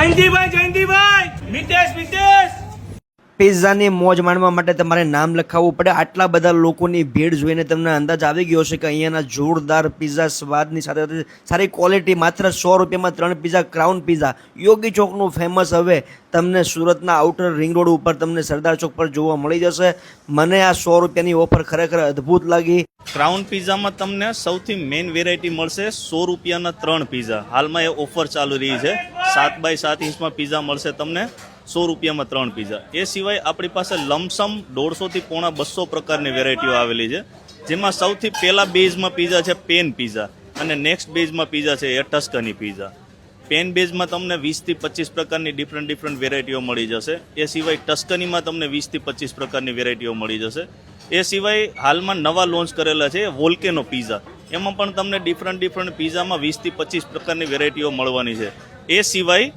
જયંતિભાઈ મિતેશ પિઝાની મોજ માણવા માટે તમારે નામ લખાવવું પડે. આટલા બધા લોકોની ભીડ જોઈને તમને અંદાજ આવી ગયો છે કે અહીંયાના જોરદાર પિઝા સ્વાદની સાથે સાથે સારી ક્વોલિટી. માત્ર 100 રૂપિયામાં 3 પિઝા. ક્રાઉન પિઝા યોગી ચોકનું ફેમસ હવે તમને સુરતના આઉટર રિંગ રોડ ઉપર તમને સરદાર ચોક પર જોવા મળી જશે. મને આ 100 રૂપિયાની ઓફર ખરેખર અદ્ભુત લાગી. ક્રાઉન પિઝામાં તમને સૌથી મેઇન વેરાયટી મળશે 100 રૂપિયાના 3 પિઝા. હાલમાં એ ઓફર ચાલુ રહી છે. 7x7 ઇંચમાં પિઝા મળશે તમને 100 રૂપિયામાં 3 પિઝા. એ સિવાય આપણી પાસે લમસમ 150 થી પોણા 200 પ્રકારની વેરાયટીઓ આવેલી છે, જેમાં સૌથી પહેલા બેઝમાં પિઝા છે પેન પિઝા, અને નેક્સ્ટ બેઝમાં પિઝા છે એ ટસ્કની પિઝા. પેન બેઝમાં તમને 20 થી 25 પ્રકારની ડિફરન્ટ વેરાયટીઓ મળી જશે. એ સિવાય ટસ્કનીમાં તમને 20 થી 25 પ્રકારની વેરાયટીઓ મળી જશે. એ સિવાય હાલમાં નવા લોન્ચ કરેલા છે વોલ્કેનો પિઝા. એમાં પણ તમને ડિફરન્ટ પિઝામાં 20 થી 25 પ્રકારની વેરાયટીઓ મળવાની છે. એ સિવાય